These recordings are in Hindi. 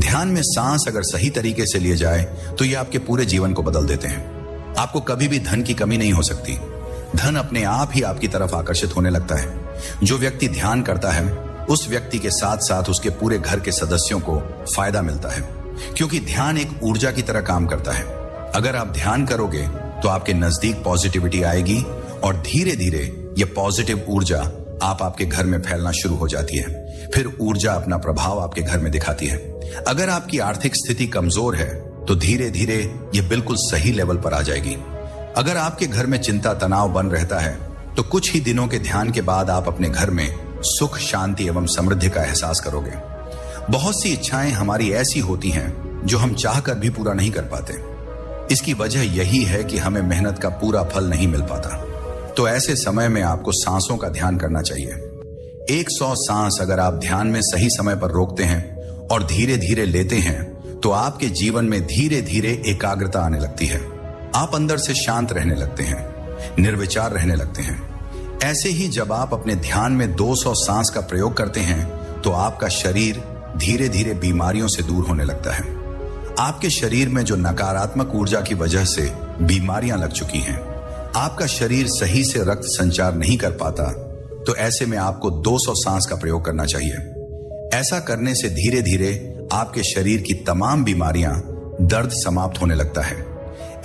ध्यान में सांस अगर सही तरीके से लिए जाए तो ये आपके पूरे जीवन को बदल देते हैं। आपको कभी भी धन की कमी नहीं हो सकती। धन अपने आप ही आपकी तरफ आकर्षित होने लगता है। जो व्यक्ति ध्यान करता है उस व्यक्ति के साथ साथ उसके पूरे घर के सदस्यों को फायदा मिलता है, क्योंकि ध्यान एक ऊर्जा की तरह काम करता है। अगर आप ध्यान करोगे तो आपके नजदीक पॉजिटिविटी आएगी और धीरे धीरे ये पॉजिटिव ऊर्जा आपके घर में फैलना शुरू हो जाती है। फिर ऊर्जा अपना प्रभाव आपके घर में दिखाती है। अगर आपकी आर्थिक स्थिति कमजोर है तो धीरे धीरे ये बिल्कुल सही लेवल पर आ जाएगी। अगर आपके घर में चिंता तनाव बन रहता है तो कुछ ही दिनों के ध्यान के बाद आप अपने घर में सुख शांति एवं समृद्धि का एहसास करोगे। बहुत सी इच्छाएं हमारी ऐसी होती हैं जो हम चाहकर भी पूरा नहीं कर पाते। इसकी वजह यही है कि हमें मेहनत का पूरा फल नहीं मिल पाता। तो ऐसे समय में आपको सांसों का ध्यान करना चाहिए। 100 सांस अगर आप ध्यान में सही समय पर रोकते हैं और धीरे धीरे लेते हैं तो आपके जीवन में धीरे धीरे एकाग्रता आने लगती है। आप अंदर से शांत रहने लगते हैं, निर्विचार रहने लगते हैं। ऐसे ही जब आप अपने ध्यान में 200 सांस का प्रयोग करते हैं तो आपका शरीर धीरे धीरे बीमारियों से दूर होने लगता है। आपके शरीर में जो नकारात्मक ऊर्जा की वजह से बीमारियां लग चुकी हैं, आपका शरीर सही से रक्त संचार नहीं कर पाता, तो ऐसे में आपको 200 सांस का प्रयोग करना चाहिए। ऐसा करने से धीरे धीरे आपके शरीर की तमाम बीमारियां, दर्द समाप्त होने लगता है।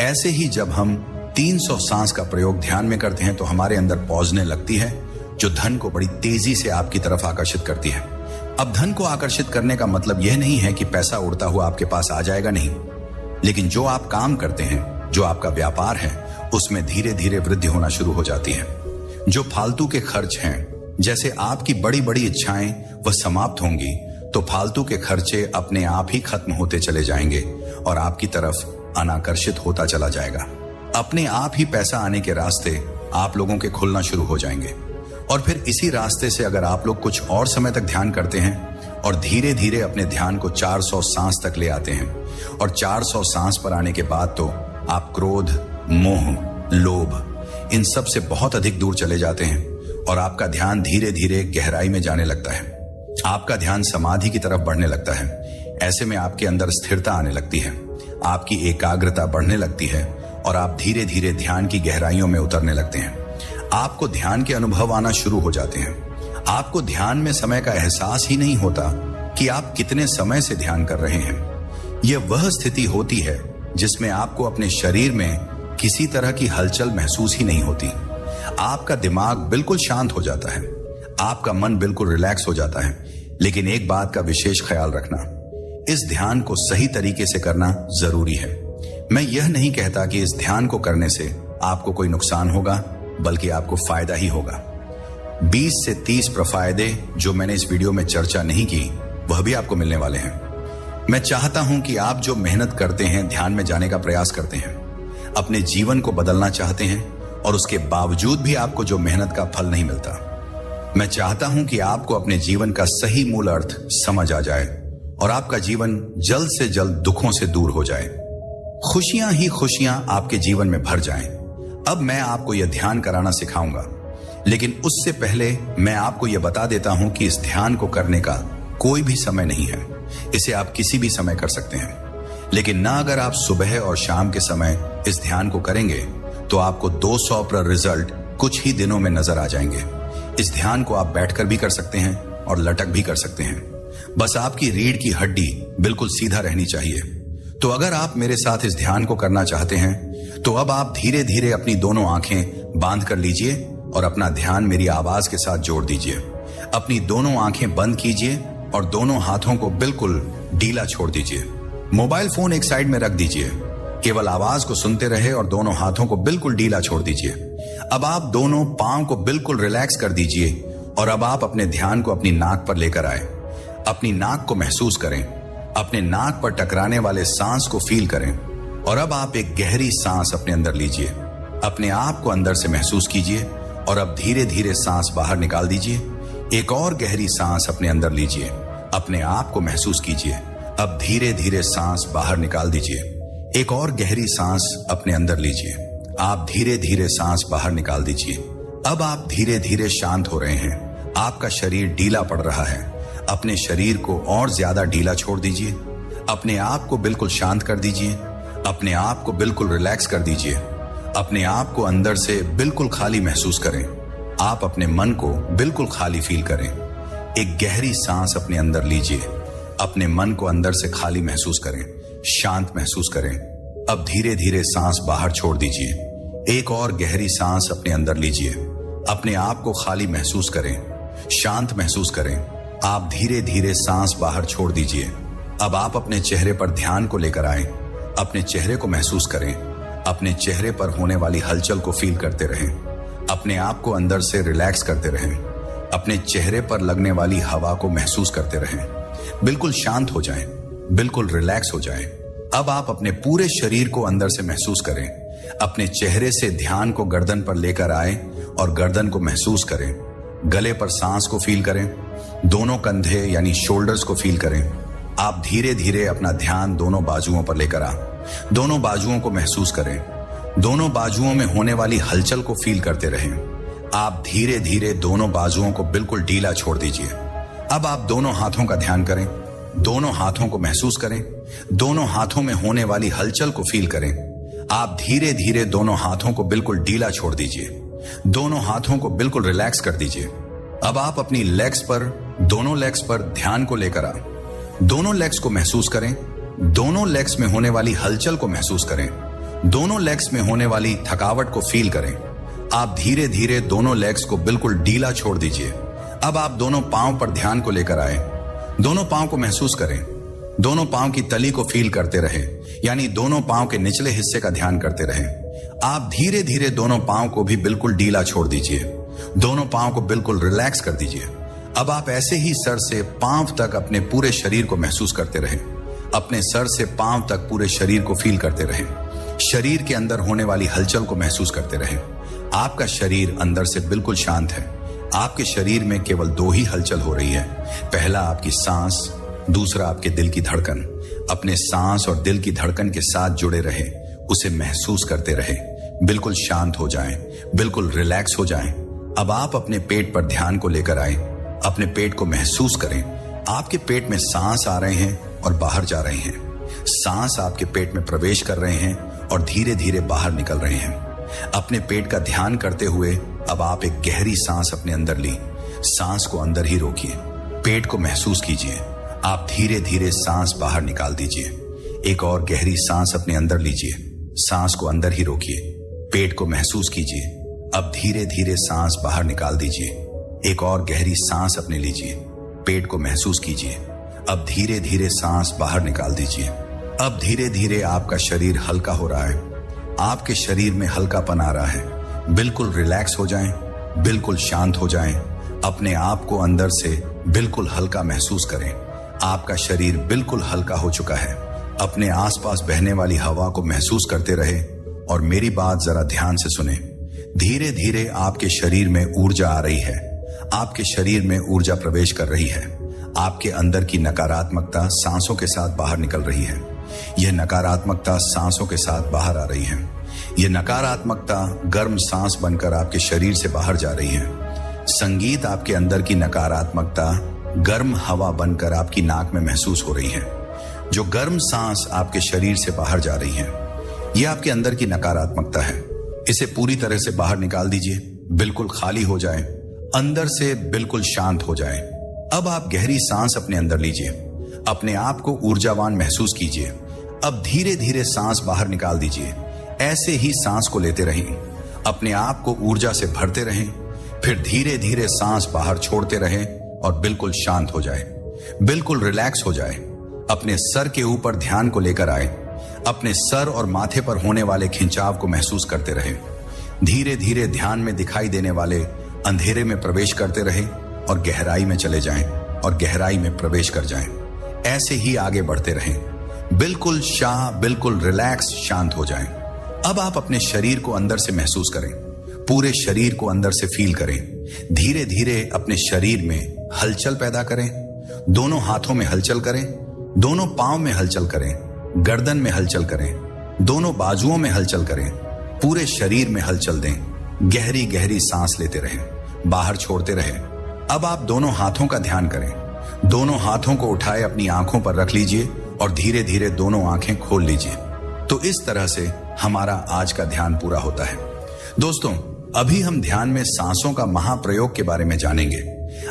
ऐसे ही जब हम 300 सांस का प्रयोग ध्यान में करते हैं तो हमारे अंदर पौधने लगती है, जो धन को बड़ी तेजी से आपकी तरफ आकर्षित करती है। अब धन को आकर्षित करने का मतलब यह नहीं है कि पैसा उड़ता हुआ आपके पास आ जाएगा, नहीं, लेकिन जो आप काम करते हैं, जो आपका व्यापार है, उसमें धीरे धीरे वृद्धि होना शुरू हो जाती है। जो फालतू के खर्च हैं, जैसे आपकी बड़ी बड़ी इच्छाएं, वह समाप्त होंगी तो फालतू के खर्चे अपने आप ही खत्म होते चले जाएंगे और आपकी तरफ अनाकर्षित होता चला जाएगा। अपने आप ही पैसा आने के रास्ते आप लोगों के खुलना शुरू हो जाएंगे। और फिर इसी रास्ते से अगर आप लोग कुछ और समय तक ध्यान करते हैं और धीरे धीरे अपने ध्यान को 400 सांस तक ले आते हैं और 400 सांस पर आने के बाद तो आप क्रोध, मोह, लोभ, इन सब से बहुत अधिक दूर चले जाते हैं और आपका ध्यान धीरे धीरे गहराई में जाने लगता है। आपका ध्यान समाधि की तरफ बढ़ने लगता है। ऐसे में आपके अंदर स्थिरता आने लगती है, आपकी एकाग्रता बढ़ने लगती है और आप धीरे धीरे ध्यान की गहराइयों में उतरने लगते हैं। आपको ध्यान के अनुभव आना शुरू हो जाते हैं। आपको ध्यान में समय का एहसास ही नहीं होता कि आप कितने समय से ध्यान कर रहे हैं। यह वह स्थिति होती है जिसमें आपको अपने शरीर में किसी तरह की हलचल महसूस ही नहीं होती। आपका दिमाग बिल्कुल शांत हो जाता है, आपका मन बिल्कुल रिलैक्स हो जाता है। लेकिन एक बात का विशेष ख्याल रखना, इस ध्यान को सही तरीके से करना जरूरी है। मैं यह नहीं कहता कि इस ध्यान को करने से आपको कोई नुकसान होगा, बल्कि आपको फायदा ही होगा। 20 से 30 प्रफायदे जो मैंने इस वीडियो में चर्चा नहीं की, वह भी आपको मिलने वाले हैं। मैं चाहता हूं कि आप जो मेहनत करते हैं, ध्यान में जाने का प्रयास करते हैं, अपने जीवन को बदलना चाहते हैं और उसके बावजूद भी आपको जो मेहनत का फल नहीं मिलता, मैं चाहता हूं कि आपको अपने जीवन का सही मूल अर्थ समझ आ जाए और आपका जीवन जल्द से जल्द दुखों से दूर हो जाए, खुशियां ही खुशियां आपके जीवन में भर जाएं। अब मैं आपको यह ध्यान कराना सिखाऊंगा, लेकिन उससे पहले मैं आपको यह बता देता हूं कि इस ध्यान को करने का कोई भी समय नहीं है। इसे आप किसी भी समय कर सकते हैं, लेकिन ना अगर आप सुबह और शाम के समय इस ध्यान को करेंगे तो आपको 200 रिजल्ट कुछ ही दिनों में नजर आ जाएंगे। इस ध्यान को आप बैठकर भी कर सकते हैं और लटक भी कर सकते हैं। बस आपकी रीढ़ की हड्डी बिल्कुल सीधा रहनी चाहिए। तो अगर आप मेरे साथ इस ध्यान को करना चाहते हैं तो अब आप धीरे धीरे अपनी दोनों आंखें बांध कर लीजिए और अपना ध्यान मेरी आवाज के साथ जोड़ दीजिए। अपनी दोनों आंखें बंद कीजिए और दोनों हाथों को बिल्कुल ढीला छोड़ दीजिए। मोबाइल फोन एक साइड में रख दीजिए, केवल आवाज को सुनते रहे और दोनों हाथों को बिल्कुल ढीला छोड़ दीजिए। अब आप दोनों पांव को बिल्कुल रिलैक्स कर दीजिए और अब आप अपने ध्यान को अपनी नाक पर लेकर आए। अपनी नाक को महसूस करें, अपने नाक पर टकराने वाले सांस को फील करें और अब आप एक गहरी सांस अपने अंदर लीजिए। अपने आप को अंदर से महसूस कीजिए और अब धीरे धीरे सांस बाहर निकाल दीजिए। एक और गहरी सांस अपने अंदर लीजिए, अपने आप को महसूस कीजिए। अब धीरे धीरे सांस बाहर निकाल दीजिए। एक और गहरी सांस अपने अंदर लीजिए। आप धीरे धीरे सांस बाहर निकाल दीजिए। अब आप धीरे धीरे शांत हो रहे हैं। आपका शरीर ढीला पड़ रहा है। अपने शरीर को और ज्यादा ढीला छोड़ दीजिए। अपने आप को बिल्कुल शांत कर दीजिए, अपने आप को बिल्कुल रिलैक्स कर दीजिए, अपने आप को अंदर से बिल्कुल खाली महसूस करें। आप अपने मन को बिल्कुल खाली फील करें। एक गहरी सांस अपने अंदर लीजिए, अपने मन को अंदर से खाली महसूस करें, शांत महसूस करें। अब धीरे धीरे सांस बाहर छोड़ दीजिए। एक और गहरी सांस अपने अंदर लीजिए, अपने आप को खाली महसूस करें, शांत महसूस करें। आप धीरे धीरे सांस बाहर छोड़ दीजिए। अब आप अपने चेहरे पर ध्यान को लेकर आए, अपने चेहरे को महसूस करें, अपने चेहरे पर होने वाली हलचल को फील करते रहें, अपने आप को अंदर से रिलैक्स करते रहें, अपने चेहरे पर लगने वाली हवा को महसूस करते रहें। बिल्कुल शांत हो जाएं, बिल्कुल रिलैक्स हो जाएं। अब आप अपने पूरे शरीर को अंदर से महसूस करें, अपने चेहरे से ध्यान को गर्दन पर लेकर आए और गर्दन को महसूस करें। गले पर सांस को फील करें, दोनों कंधे यानी शोल्डर्स को फील करें। आप धीरे धीरे अपना ध्यान दोनों बाजुओं पर लेकर आ, दोनों बाजुओं को महसूस करें, दोनों बाजुओं में होने वाली हलचल को फील करते रहें। आप धीरे धीरे दोनों बाजुओं को बिल्कुल ढीला छोड़ दीजिए। अब आप दोनों हाथों का ध्यान करें, दोनों हाथों को महसूस करें, दोनों हाथों में होने वाली हलचल को फील करें। आप धीरे धीरे दोनों हाथों को बिल्कुल ढीला छोड़ दीजिए, दोनों हाथों को बिल्कुल रिलैक्स कर दीजिए। अब आप अपनी लेग्स पर, दोनों लेग्स पर ध्यान को लेकर आ, दोनों लेग्स को महसूस करें, दोनों लेग्स में होने वाली हलचल को महसूस करें, दोनों लेग्स में होने वाली थकावट को फील करें। आप धीरे धीरे दोनों लेग्स को बिल्कुल ढीला छोड़ दीजिए। अब आप दोनों पांव पर ध्यान को लेकर आए, दोनों पांव को महसूस करें, दोनों पांव की तली को फील करते रहे, यानी दोनों पांव के निचले हिस्से का ध्यान करते रहे। आप धीरे धीरे दोनों पांव को भी बिल्कुल ढीला छोड़ दीजिए, दोनों पांव को बिल्कुल रिलैक्स कर दीजिए। अब आप ऐसे ही सर से पांव तक अपने पूरे शरीर को महसूस करते रहें, अपने सर से पांव तक पूरे शरीर को फील करते रहें, शरीर के अंदर होने वाली हलचल को महसूस करते रहें। आपका शरीर अंदर से बिल्कुल शांत है। आपके शरीर में केवल दो ही हलचल हो रही है, पहला आपकी सांस, दूसरा आपके दिल की धड़कन। अपने सांस और दिल की धड़कन के साथ जुड़े रहे, उसे महसूस करते रहे, बिल्कुल शांत हो जाएं, बिल्कुल रिलैक्स हो जाएं। अब आप अपने पेट पर ध्यान को लेकर आए, अपने पेट को महसूस करें। आपके पेट में सांस आ रहे हैं और बाहर जा रहे हैं, सांस आपके पेट में प्रवेश कर रहे हैं और धीरे धीरे बाहर निकल रहे हैं। अपने पेट का ध्यान करते हुए अब आप एक गहरी सांस अपने अंदर ली, सांस को अंदर ही रोकिए, पेट को महसूस कीजिए। आप धीरे धीरे सांस बाहर निकाल दीजिए। एक और गहरी सांस अपने अंदर लीजिए, सांस को अंदर ही रोकिए, पेट को महसूस कीजिए। अब धीरे धीरे सांस बाहर निकाल दीजिए। एक और गहरी सांस अपने लीजिए, पेट को महसूस कीजिए। अब धीरे धीरे सांस बाहर निकाल दीजिए। अब धीरे धीरे आपका शरीर हल्का हो रहा है, आपके शरीर में हल्कापन आ रहा है। बिल्कुल रिलैक्स हो जाएं, बिल्कुल शांत हो जाएं। अपने आप को अंदर से बिल्कुल हल्का महसूस करें। आपका शरीर बिल्कुल हल्का हो चुका है। अपने आसपास बहने वाली हवा को महसूस करते रहे और मेरी बात जरा ध्यान से सुने। धीरे धीरे आपके शरीर में ऊर्जा आ रही है, आपके शरीर में ऊर्जा प्रवेश कर रही है। आपके अंदर की नकारात्मकता सांसों के साथ बाहर निकल रही है। यह नकारात्मकता सांसों के साथ बाहर आ रही है। यह नकारात्मकता गर्म सांस बनकर आपके शरीर से बाहर जा रही है। संगीत आपके अंदर की नकारात्मकता गर्म हवा बनकर आपकी नाक में महसूस हो रही है। जो गर्म सांस आपके शरीर से बाहर जा रही है, यह आपके अंदर की नकारात्मकता है। इसे पूरी तरह से बाहर निकाल दीजिए, बिल्कुल खाली हो जाए, अंदर से बिल्कुल शांत हो जाए। अब आप गहरी सांस अपने अंदर लीजिए, अपने आप को ऊर्जावान महसूस कीजिए। अब धीरे धीरे सांस बाहर निकाल दीजिए। ऐसे ही सांस को लेते रहें, अपने आप को ऊर्जा से भरते रहें, फिर धीरे धीरे सांस बाहर छोड़ते रहें और बिल्कुल शांत हो जाए, बिल्कुल रिलैक्स हो जाए। अपने सर के ऊपर ध्यान को लेकर आए, अपने सर और माथे पर होने वाले खिंचाव को महसूस करते रहें। धीरे धीरे ध्यान में दिखाई देने वाले अंधेरे में प्रवेश करते रहें और गहराई में चले जाएं और गहराई में प्रवेश कर जाएं। ऐसे ही आगे बढ़ते रहें, बिल्कुल बिल्कुल रिलैक्स, शांत हो जाएं। अब आप अपने शरीर को अंदर से महसूस करें, पूरे शरीर को अंदर से फील करें। धीरे धीरे अपने शरीर में हलचल पैदा करें, दोनों हाथों में हलचल करें, दोनों पांव में हलचल करें, गर्दन में हलचल करें, दोनों बाजुओं में हलचल करें, पूरे शरीर में हलचल दें। गहरी गहरी सांस लेते रहें, बाहर छोड़ते रहें। अब आप दोनों हाथों का ध्यान करें, दोनों हाथों को उठाए अपनी आंखों पर रख लीजिए और धीरे धीरे दोनों आंखें खोल लीजिए। तो इस तरह से हमारा आज का ध्यान पूरा होता है। दोस्तों, अभी हम ध्यान में सांसों का महाप्रयोग के बारे में जानेंगे।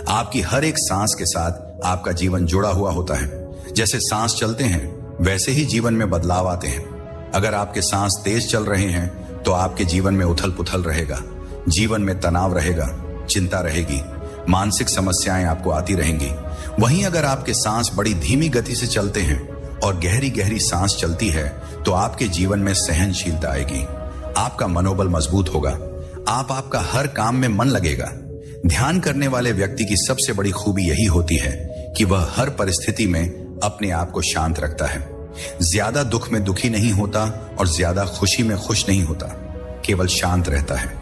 आपकी हर एक सांस के साथ आपका जीवन जुड़ा हुआ होता है। जैसे सांस चलते हैं वैसे ही जीवन में बदलाव आते हैं। अगर आपके सांस तेज चल रहे हैं तो आपके जीवन में उथल पुथल रहेगा, जीवन में तनाव रहेगा, चिंता रहेगी, मानसिक समस्याएं आपको आती रहेंगी। वहीं अगर आपके सांस बड़ी धीमी गति से चलते हैं और गहरी गहरी सांस चलती है तो आपके जीवन में सहनशीलता आएगी, आपका मनोबल मजबूत होगा, आपका हर काम में मन लगेगा। ध्यान करने वाले व्यक्ति की सबसे बड़ी खूबी यही होती है कि वह हर परिस्थिति में अपने आप को शांत रखता है। ज्यादा दुख में दुखी नहीं होता और ज्यादा खुशी में खुश नहीं होता, केवल शांत रहता है,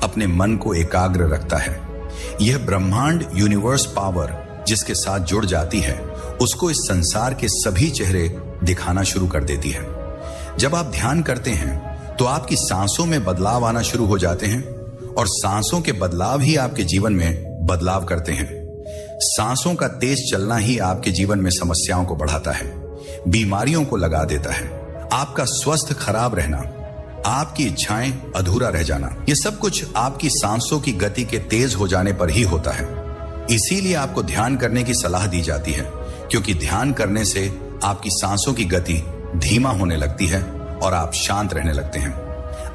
अपने मन को एकाग्र रखता है। यह ब्रह्मांड यूनिवर्स पावर जिसके साथ जुड़ जाती है उसको इस संसार के सभी चेहरे दिखाना शुरू कर देती है। जब आप ध्यान करते हैं तो आपकी सांसों में बदलाव आना शुरू हो जाते हैं और सांसों के बदलाव ही आपके जीवन में बदलाव करते हैं। सांसों का तेज चलना ही आपके जीवन में समस्याओं को बढ़ाता है, बीमारियों को लगा देता है। आपका स्वास्थ्य खराब रहना, आपकी इच्छाएं अधूरा रह जाना, ये सब कुछ आपकी सांसों की गति के तेज हो जाने पर ही होता है। इसीलिए आपको ध्यान करने की सलाह दी जाती है, क्योंकि ध्यान करने से आपकी सांसों की गति धीमा होने लगती है और आप शांत रहने लगते हैं।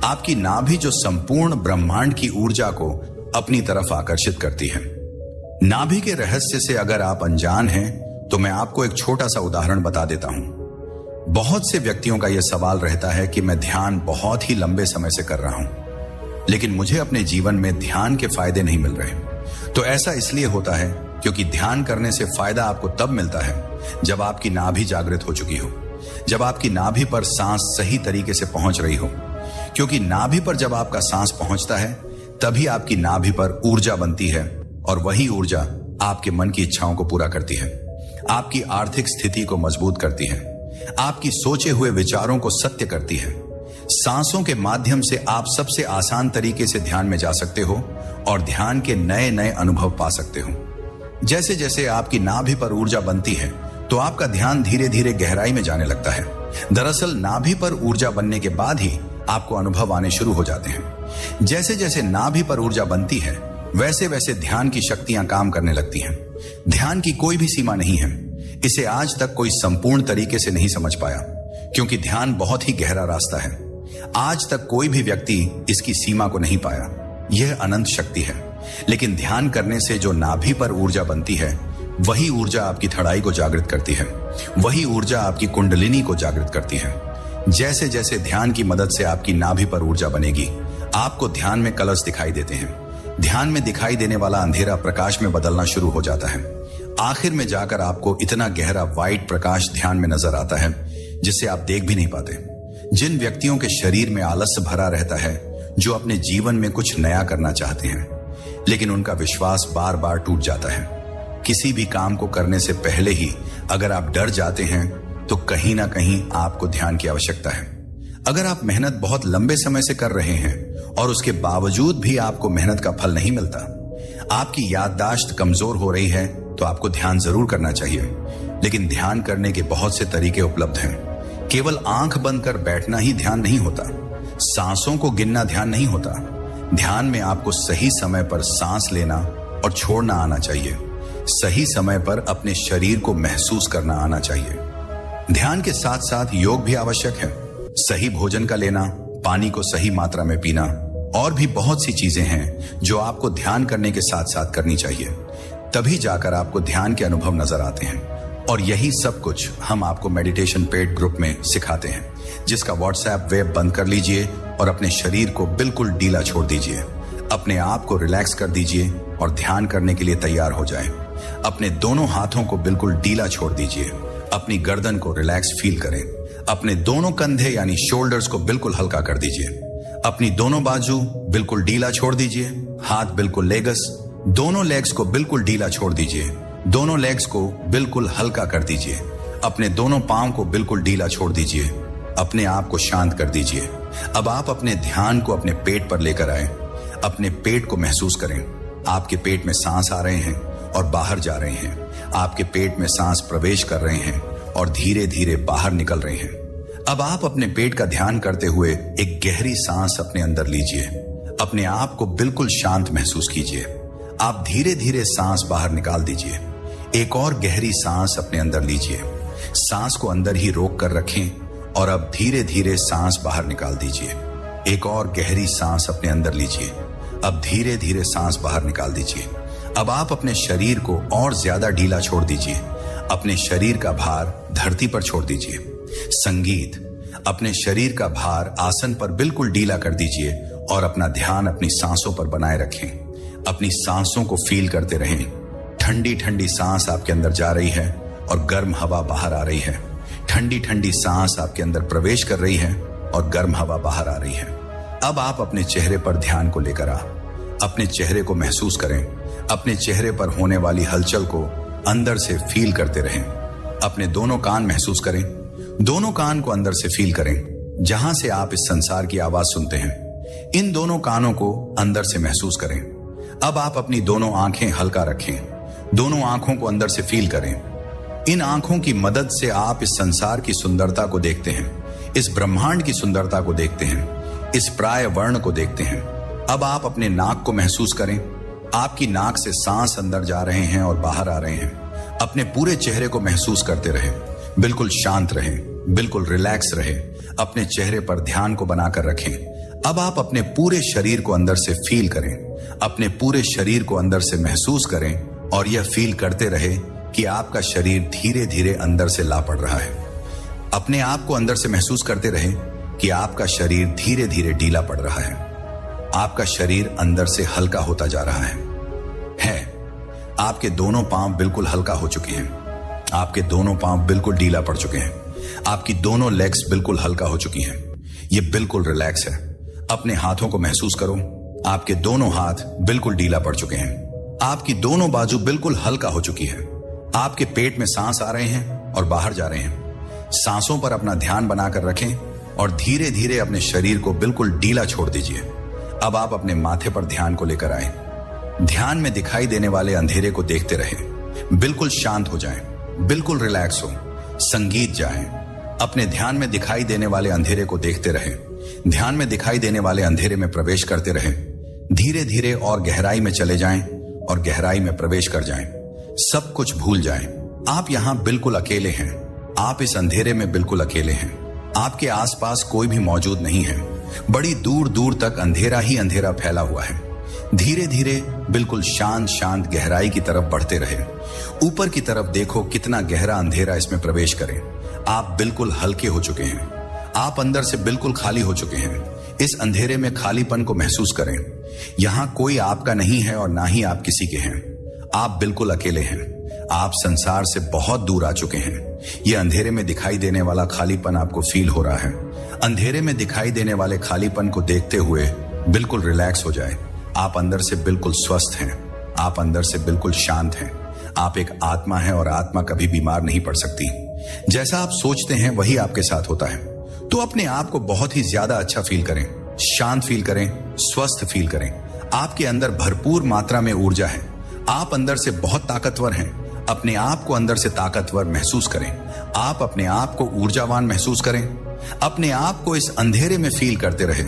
आपकी नाभि जो संपूर्ण ब्रह्मांड की ऊर्जा को अपनी तरफ आकर्षित करती है। नाभि के रहस्य से अगर आप अनजान हैं तो मैं आपको एक छोटा सा उदाहरण बता देता हूं। बहुत से व्यक्तियों का यह सवाल रहता है कि मैं ध्यान बहुत ही लंबे समय से कर रहा हूं, लेकिन मुझे अपने जीवन में ध्यान के फायदे नहीं मिल रहे। तो ऐसा इसलिए होता है क्योंकि ध्यान करने से फायदा आपको तब मिलता है जब आपकी नाभि जागृत हो चुकी हो, जब आपकी नाभि पर सांस सही तरीके से पहुंच रही हो। क्योंकि नाभि पर जब आपका सांस पहुंचता है तभी आपकी नाभि पर ऊर्जा बनती है और वही ऊर्जा आपके मन की इच्छाओं को पूरा करती है, आपकी आर्थिक स्थिति को मजबूत करती है, आपकी सोचे हुए विचारों को सत्य करती है। सांसों के माध्यम से आप सबसे आसान तरीके से ध्यान में जा सकते हो और ध्यान के नए नए अनुभव पा सकते हो। जैसे जैसे आपकी नाभि पर ऊर्जा बनती है तो आपका ध्यान धीरे धीरे गहराई में जाने लगता है। दरअसल नाभि पर ऊर्जा बनने के बाद ही आपको अनुभव आने शुरू हो जाते हैं। जैसे जैसे नाभि पर ऊर्जा बनती है वैसे वैसे ध्यान की शक्तियां काम करने लगती हैं। ध्यान की कोई भी सीमा नहीं है। इसे आज तक कोई संपूर्ण तरीके से नहीं समझ पाया, क्योंकि ध्यान बहुत ही गहरा रास्ता है। आज तक कोई भी व्यक्ति इसकी सीमा को नहीं पाया। यह अनंत शक्ति है। लेकिन ध्यान करने से जो नाभि पर ऊर्जा बनती है वही ऊर्जा आपकी थड़ाई को जागृत करती है, वही ऊर्जा आपकी कुंडलिनी को जागृत करती है। जैसे जैसे ध्यान की मदद से आपकी नाभि पर ऊर्जा बनेगी, आपको ध्यान में कलर्स दिखाई देते हैं। ध्यान में दिखाई देने वाला अंधेरा प्रकाश में बदलना शुरू हो जाता है। आखिर में जाकर आपको इतना गहरा व्हाइट प्रकाश ध्यान में नजर आता है जिसे आप देख भी नहीं पाते। जिन व्यक्तियों के शरीर में आलस्य भरा रहता है, जो अपने जीवन में कुछ नया करना चाहते हैं, लेकिन उनका विश्वास बार बार टूट जाता है। किसी भी काम को करने से पहले ही अगर आप डर जाते हैं तो कहीं ना कहीं आपको ध्यान की आवश्यकता है। अगर आप मेहनत बहुत लंबे समय से कर रहे हैं और उसके बावजूद भी आपको मेहनत का फल नहीं मिलता, आपकी याददाश्त कमजोर हो रही है, तो आपको ध्यान जरूर करना चाहिए। लेकिन ध्यान करने के बहुत से तरीके उपलब्ध हैं। केवल आंख बंद कर बैठना ही ध्यान नहीं होता, सांसों को गिनना ध्यान नहीं होता। ध्यान में आपको सही समय पर सांस लेना और छोड़ना आना चाहिए। सही समय पर अपने शरीर को महसूस करना आना चाहिए। ध्यान के साथ साथ योग भी आवश्यक है। सही भोजन का लेना, पानी को सही मात्रा में पीना और भी बहुत सी चीजें हैं जो आपको ध्यान करने के साथ साथ करनी चाहिए। तभी जाकर आपको ध्यान के अनुभव नजर आते हैं। और यही सब कुछ हम आपको मेडिटेशन पेड ग्रुप में सिखाते हैं, जिसका व्हाट्सएप वेब बंद कर लीजिए और अपने शरीर को बिल्कुल ढीला छोड़ दीजिए। अपने आप को रिलैक्स कर दीजिए और ध्यान करने के लिए तैयार हो जाएं। अपने दोनों हाथों को बिल्कुल ढीला छोड़ दीजिए। अपनी गर्दन को रिलैक्स फील करें। अपने दोनों कंधे यानी शोल्डर्स को बिल्कुल हल्का कर दीजिए। अपनी दोनों बाजू बिल्कुल ढीला छोड़ दीजिए। हाथ बिल्कुल लेग्स, दोनों लेग्स को बिल्कुल ढीला छोड़ दीजिए। दोनों लेग्स को बिल्कुल हल्का कर दीजिए। अपने दोनों पांव को बिल्कुल ढीला छोड़ दीजिए। अपने आप को शांत कर दीजिए। अब आप अपने ध्यान को अपने पेट पर लेकर आए। अपने पेट को महसूस करें। आपके पेट में सांस आ रहे हैं और बाहर जा रहे हैं। आपके पेट में सांस प्रवेश कर रहे हैं और धीरे धीरे बाहर निकल रहे हैं। अब आप अपने पेट का ध्यान करते हुए एक गहरी सांस अपने अंदर लीजिए। अपने आप को बिल्कुल शांत महसूस कीजिए। आप धीरे धीरे सांस बाहर निकाल दीजिए। एक और गहरी सांस अपने अंदर लीजिए। सांस को अंदर ही रोक कर रखें और अब धीरे धीरे सांस बाहर निकाल दीजिए। एक और गहरी सांस अपने अंदर लीजिए। अब धीरे धीरे सांस बाहर निकाल दीजिए। अब आप अपने शरीर को और ज्यादा ढीला छोड़ दीजिए। अपने शरीर का भार धरती पर छोड़ दीजिए। संगीत, अपने शरीर का भार आसन पर बिल्कुल ढीला कर दीजिए और अपना ध्यान अपनी सांसों पर बनाए रखें। अपनी सांसों को फील करते रहें। ठंडी ठंडी सांस आपके अंदर जा रही है और गर्म हवा बाहर आ रही है। ठंडी ठंडी सांस आपके अंदर प्रवेश कर रही है और गर्म हवा बाहर आ रही है। अब आप अपने चेहरे पर ध्यान को लेकर अपने चेहरे को महसूस करें। अपने चेहरे पर होने वाली हलचल को अंदर से फील करते रहें। अपने दोनों कान महसूस करें। दोनों कान को अंदर से फील करें। जहां से आप इस संसार की आवाज सुनते हैं, इन दोनों कानों को अंदर से महसूस करें। अब आप अपनी दोनों आंखें हल्का रखें। दोनों आंखों को अंदर से फील करें। इन आंखों की मदद से आप इस संसार की सुंदरता को देखते हैं, इस ब्रह्मांड की सुंदरता को देखते हैं, इस प्राय वर्ण को देखते हैं। अब आप अपने नाक को महसूस करें। आपकी नाक से सांस अंदर जा रहे हैं और बाहर आ रहे हैं। अपने पूरे चेहरे को महसूस करते रहें। बिल्कुल शांत रहें, बिल्कुल रिलैक्स रहें। अपने चेहरे पर ध्यान को बनाकर रखें। अब आप अपने पूरे शरीर को अंदर से फील करें। अपने पूरे शरीर को अंदर से महसूस करें और यह फील करते रहे कि आपका शरीर धीरे धीरे अंदर से ला पड़ रहा है। अपने आप को अंदर से महसूस करते रहे कि आपका शरीर धीरे धीरे ढीला पड़ रहा है। आपका शरीर अंदर से हल्का होता जा रहा है। आपके दोनों पांव बिल्कुल हल्का हो चुके हैं। आपके दोनों पांव बिल्कुल ढीला पड़ चुके हैं। आपकी दोनों लेग्स बिल्कुल हल्का हो चुकी हैं। ये बिल्कुल रिलैक्स है। अपने हाथों को महसूस करो। आपके दोनों हाथ बिल्कुल ढीला पड़ चुके हैं। आपकी दोनों बाजू बिल्कुल हल्का हो चुकी है। आपके पेट में सांस आ रहे हैं और बाहर जा रहे हैं। सांसों पर अपना ध्यान बनाकर रखें और धीरे धीरे अपने शरीर को बिल्कुल ढीला छोड़ दीजिए। अब आप अपने माथे पर ध्यान को लेकर आए। ध्यान में दिखाई देने वाले अंधेरे को देखते रहें। बिल्कुल शांत हो जाएं, बिल्कुल रिलैक्स हो। संगीत जाएं। अपने ध्यान में दिखाई देने वाले अंधेरे को देखते रहें। ध्यान में दिखाई देने वाले अंधेरे में प्रवेश करते रहें। धीरे धीरे और गहराई में चले जाएं और गहराई में प्रवेश कर जाएं। सब कुछ भूल जाएं। आप यहां बिल्कुल अकेले हैं। आप इस अंधेरे में बिल्कुल अकेले हैं। आपके आसपास कोई भी मौजूद नहीं है। बड़ी दूर दूर तक अंधेरा ही अंधेरा फैला हुआ है। धीरे धीरे बिल्कुल शांत शांत गहराई की तरफ बढ़ते रहे। ऊपर की तरफ देखो कितना गहरा अंधेरा इसमें प्रवेश करे। आप बिल्कुल हल्के हो चुके हैं। आप अंदर से बिल्कुल खाली हो चुके हैं। इस अंधेरे में खालीपन को महसूस करें। यहां कोई आपका नहीं है और ना ही आप किसी के हैं। आप बिल्कुल अकेले हैं। आप संसार से बहुत दूर आ चुके हैं। यह अंधेरे में दिखाई देने वाला खालीपन आपको फील हो रहा है। अंधेरे में दिखाई देने वाले खालीपन को देखते हुए बिल्कुल रिलैक्स हो जाए। आप अंदर से बिल्कुल स्वस्थ हैं। आप अंदर से बिल्कुल शांत हैं। आप एक आत्मा हैं और आत्मा कभी बीमार नहीं पड़ सकती। जैसा आप सोचते हैं वही आपके साथ होता है। तो अपने आप को बहुत ही ज्यादा अच्छा फील करें, शांत फील करें, स्वस्थ फील करें। आपके अंदर भरपूर मात्रा में ऊर्जा है। आप अंदर से बहुत ताकतवर हैं। अपने आप को अंदर से ताकतवर महसूस करें। आप अपने आप को ऊर्जावान महसूस करें। अपने आप को इस अंधेरे में फील करते रहे।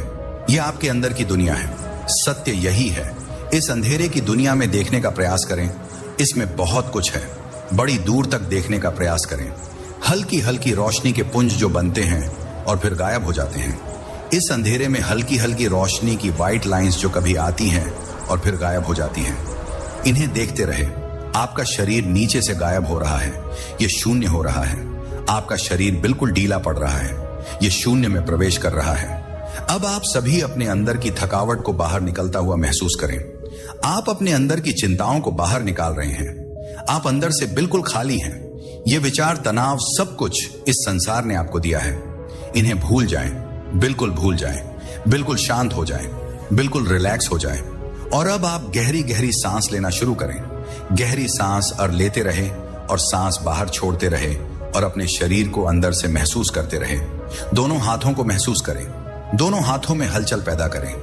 यह आपके अंदर की दुनिया है। सत्य यही है। इस अंधेरे की दुनिया में देखने का प्रयास करें। इसमें बहुत कुछ है। बड़ी दूर तक देखने का प्रयास करें। हल्की हल्की रोशनी के पुंज जो बनते हैं और फिर गायब हो जाते हैं। इस अंधेरे में हल्की हल्की रोशनी की व्हाइट लाइंस जो कभी आती हैं और फिर गायब हो जाती हैं। इन्हें देखते रहे। आपका शरीर नीचे से गायब हो रहा है। यह शून्य हो रहा है। आपका शरीर बिल्कुल ढीला पड़ रहा है। यह शून्य में प्रवेश कर रहा है। अब आप सभी अपने अंदर की थकावट को बाहर निकलता हुआ महसूस करें। आप अपने अंदर की चिंताओं को बाहर निकाल रहे हैं। आप अंदर से बिल्कुल खाली हैं। ये विचार, तनाव, सब कुछ इस संसार ने आपको दिया है। इन्हें भूल जाएं, बिल्कुल भूल जाएं, बिल्कुल शांत हो जाएं, बिल्कुल रिलैक्स हो जाएं। और अब आप गहरी गहरी सांस लेना शुरू करें। गहरी सांस और लेते रहे और सांस बाहर छोड़ते रहे और अपने शरीर को अंदर से महसूस करते रहे। दोनों हाथों को महसूस करें। दोनों हाथों में हलचल पैदा करें।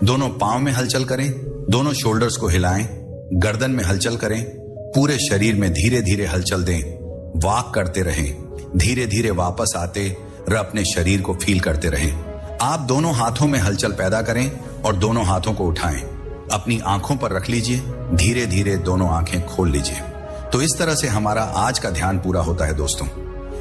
दोनों पांव में हलचल करें। दोनों शोल्डर्स को हिलाएं। गर्दन में हलचल करें। पूरे शरीर में धीरे धीरे हलचल दें। वॉक करते रहें। धीरे धीरे वापस आते और अपने शरीर को फील करते रहें। आप दोनों हाथों में हलचल पैदा करें और दोनों हाथों को उठाएं। अपनी आंखों पर रख लीजिए, धीरे धीरे दोनों आंखें खोल लीजिए। तो इस तरह से हमारा आज का ध्यान पूरा होता है दोस्तों।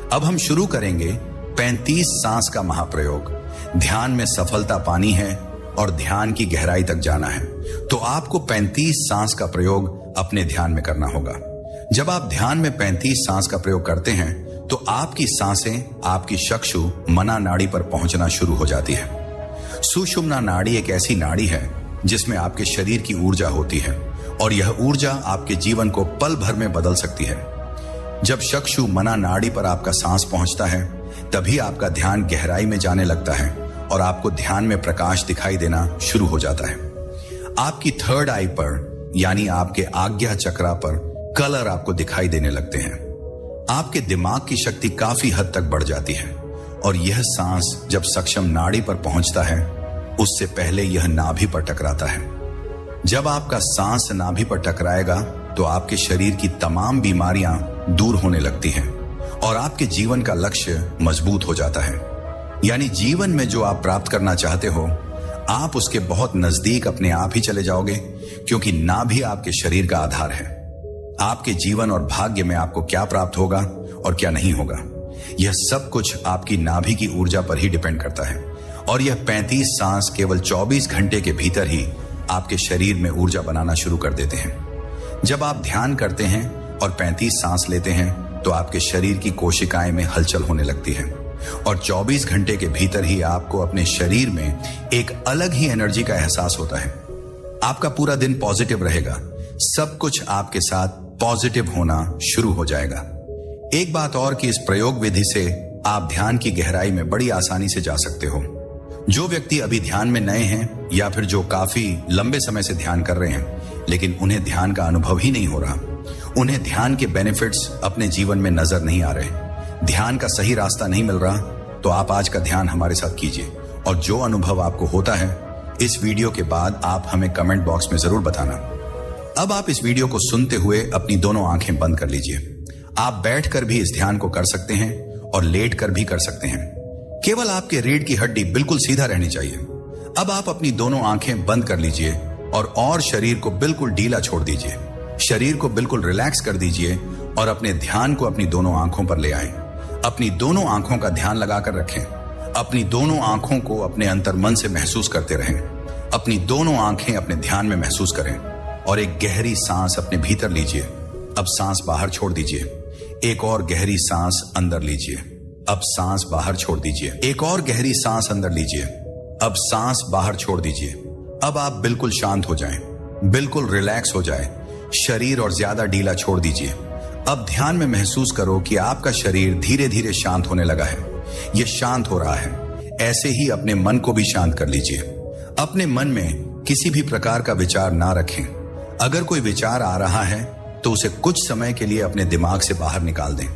अब हम शुरू करेंगे 35 सांस का महाप्रयोग। ध्यान में सफलता पानी है और ध्यान की गहराई तक जाना है, तो आपको 35 सांस का प्रयोग अपने ध्यान में करना होगा। जब आप ध्यान में 35 सांस का प्रयोग करते हैं तो आपकी सांसें आपकी चक्षु मना नाड़ी पर पहुंचना शुरू हो जाती है। सुषुम्ना नाड़ी एक ऐसी नाड़ी है जिसमें आपके शरीर की ऊर्जा होती है और यह ऊर्जा आपके जीवन को पल भर में बदल सकती है। जब चक्षु मना नाड़ी पर आपका सांस पहुंचता है तभी आपका ध्यान गहराई में जाने लगता है और आपको ध्यान में प्रकाश दिखाई देना शुरू हो जाता है। आपकी थर्ड आई पर यानी आपके आज्ञा चक्रा पर कलर आपको दिखाई देने लगते हैं। आपके दिमाग की शक्ति काफी हद तक बढ़ जाती है और यह सांस जब सक्षम नाड़ी पर पहुंचता है उससे पहले यह नाभि पर टकराता है। जब आपका सांस नाभि पर टकराएगा तो आपके शरीर की तमाम बीमारियां दूर होने लगती हैं और आपके जीवन का लक्ष्य मजबूत हो जाता है। यानी जीवन में जो आप प्राप्त करना चाहते हो आप उसके बहुत नजदीक अपने आप ही चले जाओगे, क्योंकि नाभि आपके शरीर का आधार है। आपके जीवन और भाग्य में आपको क्या प्राप्त होगा और क्या नहीं होगा, यह सब कुछ आपकी नाभि की ऊर्जा पर ही डिपेंड करता है। और यह 35 सांस केवल 24 घंटे के भीतर ही आपके शरीर में ऊर्जा बनाना शुरू कर देते हैं। जब आप ध्यान करते हैं और 35 सांस लेते हैं तो आपके शरीर की कोशिकाएं में हलचल होने लगती है और 24 घंटे के भीतर ही आपको अपने शरीर में एक अलग ही एनर्जी का एहसास होता है। आपका पूरा दिन पॉजिटिव रहेगा, सब कुछ आपके साथ पॉजिटिव होना शुरू हो जाएगा। एक बात और कि इस प्रयोग विधि से आप ध्यान की गहराई में बड़ी आसानी से जा सकते हो। जो व्यक्ति अभी ध्यान में नए हैं या फिर जो काफी लंबे समय से ध्यान कर रहे हैं लेकिन उन्हें ध्यान का अनुभव ही नहीं हो रहा, उन्हें ध्यान के बेनिफिट्स अपने जीवन में नजर नहीं आ रहे, ध्यान का सही रास्ता नहीं मिल रहा, तो आप आज का ध्यान हमारे साथ कीजिए और जो अनुभव आपको होता है इस वीडियो के बाद आप हमें कमेंट बॉक्स में जरूर बताना। अब आप इस वीडियो को सुनते हुए अपनी दोनों आंखें बंद कर लीजिए। आप बैठकर भी इस ध्यान को कर सकते हैं और लेटकर भी कर सकते हैं। केवल आपके रीढ़ की हड्डी बिल्कुल सीधा रहनी चाहिए। अब आप अपनी दोनों आंखें बंद कर लीजिए और शरीर को बिल्कुल ढीला छोड़ दीजिए। शरीर को बिल्कुल रिलैक्स कर दीजिए और अपने ध्यान को अपनी दोनों आंखों पर ले आएं। अपनी दोनों आंखों का ध्यान लगाकर रखें। अपनी दोनों आंखों को अपने अंतर मन से महसूस करते रहें। अपनी दोनों आंखें अपने ध्यान में महसूस करें और एक गहरी सांस अपने भीतर लीजिए। अब सांस बाहर छोड़ दीजिए। एक और गहरी सांस अंदर लीजिए। अब सांस बाहर छोड़ दीजिए। एक और गहरी सांस अंदर लीजिए। अब सांस बाहर छोड़ दीजिए। अब आप बिल्कुल शांत हो जाएं, बिल्कुल रिलैक्स हो जाएं। शरीर और ज्यादा ढीला छोड़ दीजिए। अब ध्यान में महसूस करो कि आपका शरीर धीरे धीरे शांत होने लगा है। यह शांत हो रहा है। ऐसे ही अपने मन को भी शांत कर लीजिए। अपने मन में किसी भी प्रकार का विचार ना रखें। अगर कोई विचार आ रहा है तो उसे कुछ समय के लिए अपने दिमाग से बाहर निकाल दें।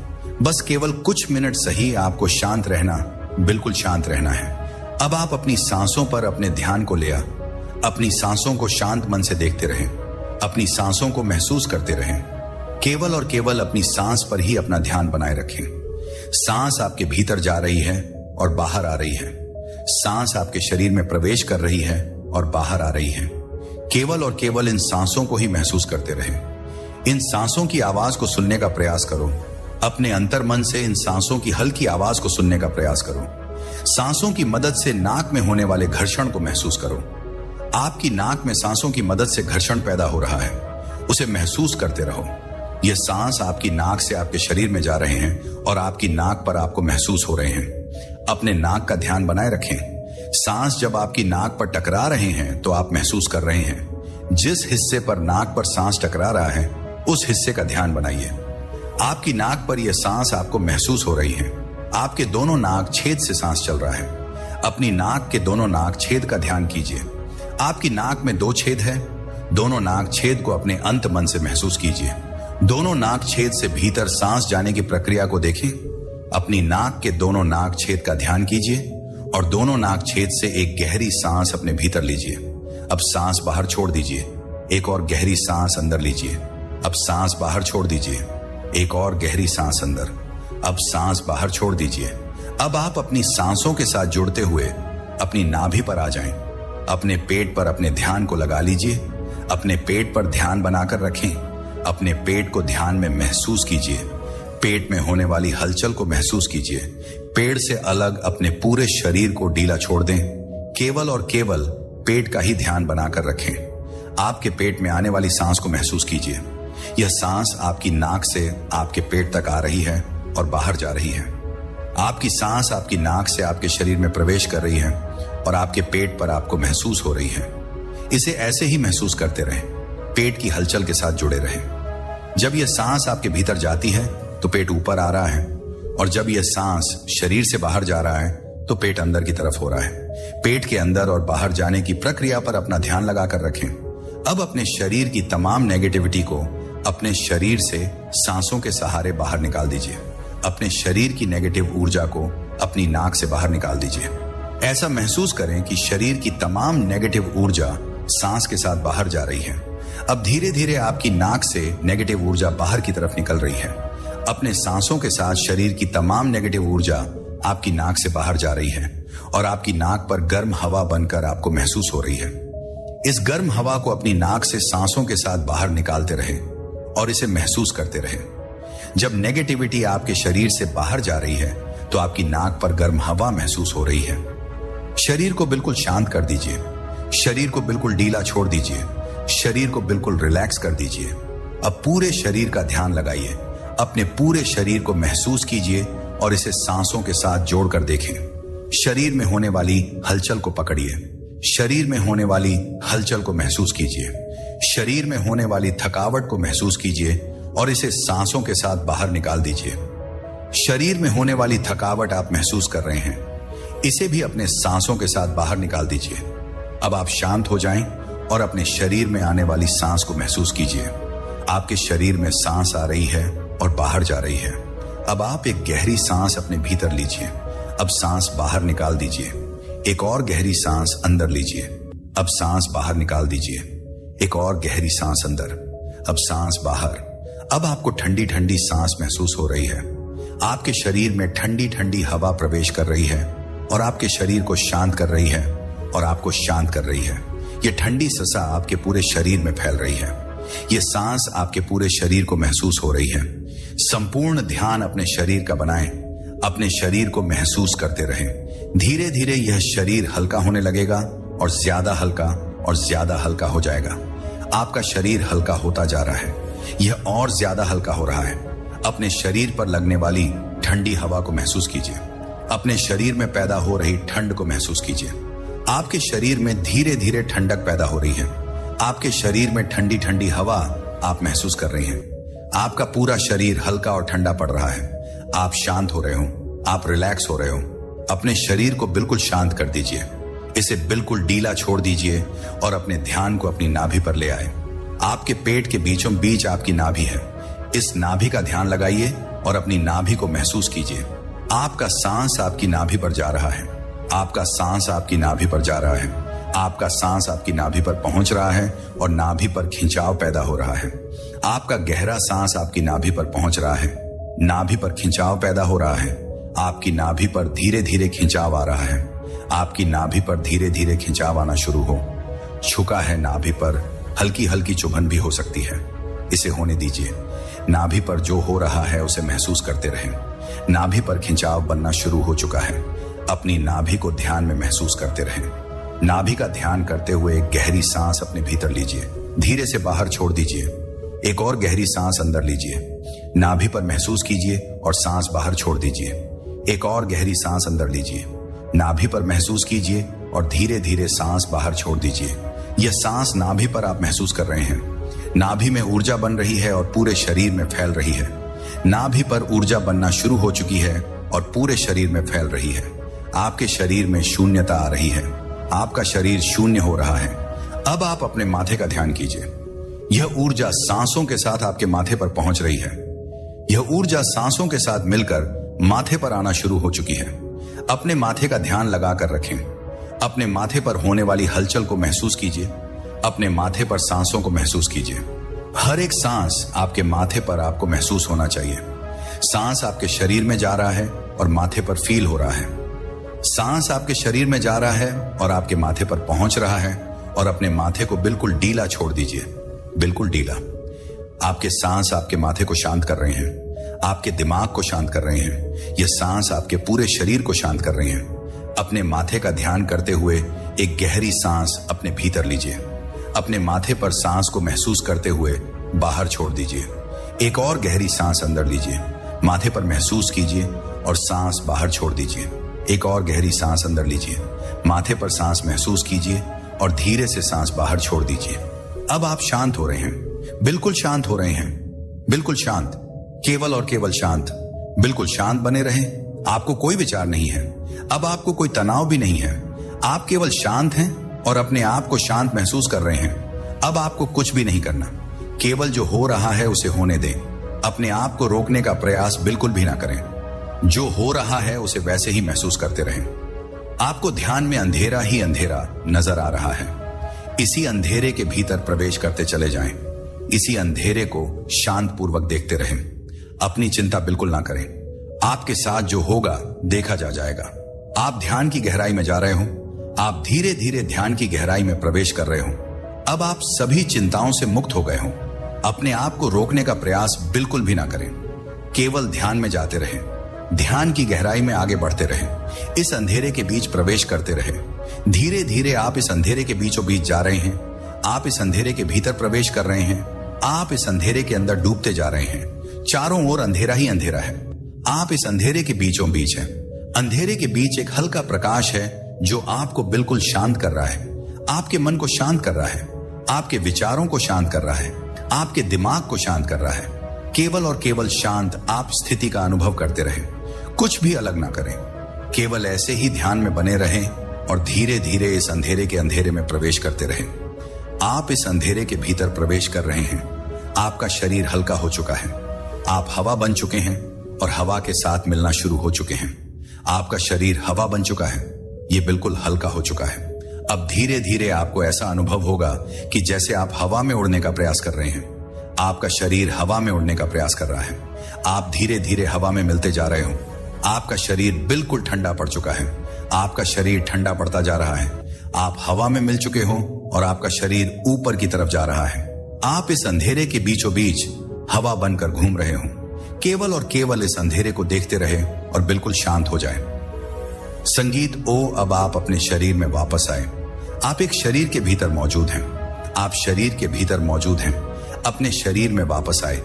बस केवल कुछ मिनट सही आपको शांत रहना, बिल्कुल शांत रहना है। अब आप अपनी सांसों पर अपने ध्यान को ले आ। अपनी सांसों को शांत मन से देखते रहें। अपनी सांसों को महसूस करते रहें। केवल और केवल अपनी सांस पर ही अपना ध्यान बनाए रखें। सांस आपके भीतर जा रही है और बाहर आ रही है। सांस आपके शरीर में प्रवेश कर रही है और बाहर आ रही है। केवल और केवल इन सांसों को ही महसूस करते रहें। इन सांसों की आवाज को सुनने का प्रयास करो। अपने अंतर मन से इन सांसों की हल्की आवाज को सुनने का प्रयास करो। सांसों की मदद से नाक में होने वाले घर्षण को महसूस करो। आपकी नाक में सांसों की मदद से घर्षण पैदा हो रहा है, उसे महसूस करते रहो। ये सांस आपकी नाक से आपके शरीर में जा रहे हैं और आपकी नाक पर आपको महसूस हो रहे हैं। अपने नाक का ध्यान बनाए रखें। सांस जब आपकी नाक पर टकरा रहे हैं तो आप महसूस कर रहे हैं। जिस हिस्से पर नाक पर सांस टकरा रहा है उस हिस्से का ध्यान बनाइए। आपकी नाक पर यह सांस आपको महसूस हो रही है। आपके दोनों नाक छेद से सांस चल रहा है। अपनी नाक के दोनों नाक छेद का ध्यान कीजिए। आपकी नाक में 2 छेद है। दोनों नाक छेद को अपने अंत मन से महसूस कीजिए। दोनों नाक छेद से भीतर सांस जाने की प्रक्रिया को देखें। अपनी नाक के दोनों नाक छेद का ध्यान कीजिए और दोनों नाक छेद से एक गहरी सांस अपने भीतर लीजिए। अब सांस बाहर छोड़ दीजिए। एक और गहरी सांस अंदर लीजिए। अब सांस बाहर छोड़ दीजिए। एक और गहरी सांस अंदर। अब सांस बाहर छोड़ दीजिए। अब आप अपनी सांसों के साथ जुड़ते हुए अपनी नाभि पर आ जाएं। अपने पेट पर अपने ध्यान को लगा लीजिए। अपने पेट पर ध्यान बनाकर रखें। अपने पेट को ध्यान में महसूस कीजिए। पेट में होने वाली हलचल को महसूस कीजिए। पेट से अलग अपने पूरे शरीर को ढीला छोड़ दें। केवल और केवल पेट का ही ध्यान बनाकर रखें। आपके पेट में आने वाली सांस को महसूस कीजिए। यह सांस आपकी नाक से आपके पेट तक आ रही है और बाहर जा रही है। आपकी सांस आपकी नाक से आपके शरीर में प्रवेश कर रही है और आपके पेट पर आपको महसूस हो रही है। इसे ऐसे ही महसूस करते रहें। पेट की हलचल के साथ जुड़े रहें। जब यह सांस आपके भीतर जाती है तो पेट ऊपर आ रहा है, और जब यह सांस शरीर से बाहर जा रहा है तो पेट अंदर की तरफ हो रहा है। पेट के अंदर और बाहर जाने की प्रक्रिया पर अपना ध्यान लगाकर रखें। अब अपने शरीर की तमाम नेगेटिविटी को अपने शरीर से सांसों के सहारे बाहर निकाल दीजिए। अपने शरीर की नेगेटिव ऊर्जा को अपनी नाक से बाहर निकाल दीजिए। ऐसा महसूस करें कि शरीर की तमाम नेगेटिव ऊर्जा सांस के साथ बाहर जा रही है। अब धीरे धीरे आपकी नाक से नेगेटिव ऊर्जा बाहर की तरफ निकल रही है। अपने सांसों के साथ शरीर की तमाम नेगेटिव ऊर्जा आपकी नाक से बाहर जा रही है और आपकी नाक पर गर्म हवा बनकर आपको महसूस हो रही है। इस गर्म हवा को अपनी नाक से सांसों के साथ बाहर निकालते रहें और इसे महसूस करते रहें। जब नेगेटिविटी आपके शरीर से बाहर जा रही है तो आपकी नाक पर गर्म हवा महसूस हो रही है। शरीर को बिल्कुल शांत कर दीजिए। शरीर को बिल्कुल ढीला छोड़ दीजिए। शरीर को बिल्कुल रिलैक्स कर दीजिए। अब पूरे शरीर का ध्यान लगाइए। अपने पूरे शरीर को महसूस कीजिए और इसे सांसों के साथ जोड़कर देखें। शरीर में होने वाली हलचल को पकड़िए। शरीर में होने वाली हलचल को महसूस कीजिए। शरीर में होने वाली थकावट को महसूस कीजिए और इसे सांसों के साथ बाहर निकाल दीजिए। शरीर में होने वाली थकावट आप महसूस कर रहे हैं, इसे भी अपने सांसों के साथ बाहर निकाल दीजिए। अब आप शांत हो जाएं और अपने शरीर में आने वाली सांस को महसूस कीजिए। आपके शरीर में सांस आ रही है और बाहर जा रही है। अब आप एक गहरी सांस अपने भीतर लीजिए। अब सांस बाहर निकाल दीजिए। एक और गहरी सांस अंदर लीजिए। अब सांस बाहर निकाल दीजिए। एक और गहरी सांस अंदर। अब सांस बाहर। अब आपको ठंडी ठंडी सांस महसूस हो रही है। आपके शरीर में ठंडी ठंडी हवा प्रवेश कर रही है और आपके शरीर को शांत कर रही है और आपको शांत कर रही है। ये ठंडी ससा आपके पूरे शरीर में फैल रही है। ये सांस आपके पूरे शरीर को महसूस हो रही है। संपूर्ण ध्यान अपने शरीर का बनाएं। अपने शरीर को महसूस करते रहें। धीरे धीरे यह शरीर हल्का होने लगेगा और ज्यादा हल्का हो जाएगा। आपका शरीर हल्का होता जा रहा है। यह और ज्यादा हल्का हो रहा है। अपने शरीर पर लगने वाली ठंडी हवा को महसूस कीजिए। अपने शरीर में पैदा हो रही ठंड को महसूस कीजिए। आपके शरीर में धीरे धीरे ठंडक पैदा हो रही है। आपके शरीर में ठंडी ठंडी हवा आप महसूस कर रही हैं। आपका पूरा शरीर हल्का और ठंडा पड़ रहा है। आप शांत हो रहे हो। आप रिलैक्स हो रहे हो। अपने शरीर को बिल्कुल शांत कर दीजिए। इसे बिल्कुल ढीला छोड़ दीजिए और अपने ध्यान को अपनी नाभि पर ले आए। आपके पेट के बीचों बीच आपकी नाभि है। इस नाभि का ध्यान लगाइए और अपनी नाभि को महसूस कीजिए। आपका सांस आपकी नाभि पर जा रहा है। आपका सांस आपकी नाभि पर जा रहा है। आपका सांस आपकी नाभि पर पहुंच रहा है और नाभि पर खिंचाव पैदा हो रहा है। आपका गहरा सांस आपकी नाभि पर पहुंच रहा है। नाभि पर खिंचाव पैदा हो रहा है। आपकी नाभि पर धीरे धीरे खिंचाव आ रहा है। आपकी नाभि पर धीरे धीरे खिंचाव आना शुरू हो चुका है। नाभि पर हल्की हल्की चुभन भी हो सकती है। इसे होने दीजिए। नाभि पर जो हो रहा है उसे महसूस करते रहें। नाभि पर खिंचाव बनना शुरू हो चुका है। अपनी नाभि को ध्यान में महसूस करते रहें। नाभि का ध्यान करते हुए एक गहरी सांस अपने भीतर लीजिए। धीरे से बाहर छोड़ दीजिए। एक और गहरी सांस अंदर लीजिए। नाभि पर महसूस कीजिए और सांस बाहर छोड़ दीजिए। एक और गहरी सांस अंदर लीजिए। नाभि पर महसूस कीजिए और धीरे धीरे सांस बाहर छोड़ दीजिए। यह सांस नाभि पर आप महसूस कर रहे हैं। नाभि में ऊर्जा बन रही है और पूरे शरीर में फैल रही है। नाभि पर ऊर्जा बनना शुरू हो चुकी है और पूरे शरीर में फैल रही है। आपके शरीर में शून्यता आ रही है। आपका शरीर शून्य हो रहा है। अब आप अपने माथे का ध्यान कीजिए। यह ऊर्जा सांसों के साथ आपके माथे पर पहुंच रही है। यह ऊर्जा सांसों के साथ मिलकर माथे पर आना शुरू हो चुकी है। अपने माथे का ध्यान लगाकर रखें। अपने माथे पर होने वाली हलचल को महसूस कीजिए। अपने माथे पर सांसों को महसूस कीजिए। हर एक सांस आपके माथे पर आपको महसूस होना चाहिए। सांस आपके शरीर में जा रहा है और माथे पर फील हो रहा है। सांस आपके शरीर में जा रहा है और आपके माथे पर पहुंच रहा है, और अपने माथे को बिल्कुल ढीला छोड़ दीजिए, बिल्कुल ढीला। आपके सांस आपके माथे को शांत कर रहे हैं, आपके दिमाग को शांत कर रहे हैं। यह सांस आपके पूरे शरीर को शांत कर रहे हैं। अपने माथे का ध्यान करते हुए एक गहरी सांस अपने भीतर लीजिए। अपने माथे पर सांस को महसूस करते हुए बाहर छोड़ दीजिए। एक और गहरी सांस अंदर लीजिए, माथे पर महसूस कीजिए और सांस बाहर छोड़ दीजिए। एक और गहरी सांस अंदर लीजिए, माथे पर सांस महसूस कीजिए और धीरे से सांस बाहर छोड़ दीजिए। अब आप शांत हो रहे हैं, बिल्कुल शांत हो रहे हैं, बिल्कुल शांत, केवल और केवल शांत। बिल्कुल शांत बने रहें। आपको कोई विचार नहीं है, अब आपको कोई तनाव भी नहीं है। आप केवल शांत हैं और अपने आप को शांत महसूस कर रहे हैं। अब आपको कुछ भी नहीं करना, केवल जो हो रहा है उसे होने दें। अपने आप को रोकने का प्रयास बिल्कुल भी ना करें। जो हो रहा है उसे वैसे ही महसूस करते रहें। आपको ध्यान में अंधेरा ही अंधेरा नजर आ रहा है। इसी अंधेरे के भीतर प्रवेश करते चले जाएं। इसी अंधेरे को शांतपूर्वक देखते रहें। अपनी चिंता बिल्कुल ना करें। आपके साथ जो होगा देखा जाएगा। आप ध्यान की गहराई में जा रहे हो। आप धीरे धीरे ध्यान की गहराई में प्रवेश कर रहे हो। अब आप सभी चिंताओं से मुक्त हो गए हो। अपने आप को रोकने का प्रयास बिल्कुल भी ना करें। केवल ध्यान में जाते रहें, ध्यान की गहराई में आगे बढ़ते रहें। इस अंधेरे के बीच प्रवेश करते रहें। धीरे धीरे आप इस अंधेरे के बीचों बीच जा रहे हैं। आप इस अंधेरे के भीतर प्रवेश कर रहे हैं। आप इस अंधेरे के अंदर डूबते जा रहे हैं। चारों ओर अंधेरा ही अंधेरा है। आप इस अंधेरे के बीचों बीच हैं। अंधेरे के बीच एक हल्का प्रकाश है जो आपको बिल्कुल शांत कर रहा है। आपके मन को शांत कर रहा है, आपके विचारों को शांत कर रहा है, आपके दिमाग को शांत कर रहा है। केवल और केवल शांत आप स्थिति का अनुभव करते रहें। कुछ भी अलग ना करें, केवल ऐसे ही ध्यान में बने रहें और धीरे धीरे इस अंधेरे के अंधेरे में प्रवेश करते रहें। आप इस अंधेरे के भीतर प्रवेश कर रहे हैं। आपका शरीर हल्का हो चुका है। आप हवा बन चुके हैं और हवा के साथ मिलना शुरू हो चुके हैं। आपका शरीर हवा बन चुका है। ये बिल्कुल हल्का हो चुका है। अब धीरे धीरे आपको ऐसा अनुभव होगा कि जैसे आप हवा में उड़ने का प्रयास कर रहे हैं। आपका शरीर हवा में उड़ने का प्रयास कर रहा है। आप धीरे धीरे हवा में मिलते जा रहे हो। आपका शरीर बिल्कुल ठंडा पड़ चुका है। आपका शरीर ठंडा पड़ता जा रहा है। आप हवा में मिल चुके हो और आपका शरीर ऊपर की तरफ जा रहा है। आप इस अंधेरे के बीचों बीच हवा बनकर घूम रहे हो। केवल और केवल इस अंधेरे को देखते रहे और बिल्कुल शांत हो जाए। संगीत ओ अब आप अपने शरीर में वापस आए। आप एक शरीर के भीतर मौजूद हैं। आप शरीर के भीतर मौजूद हैं। अपने शरीर में वापस आए।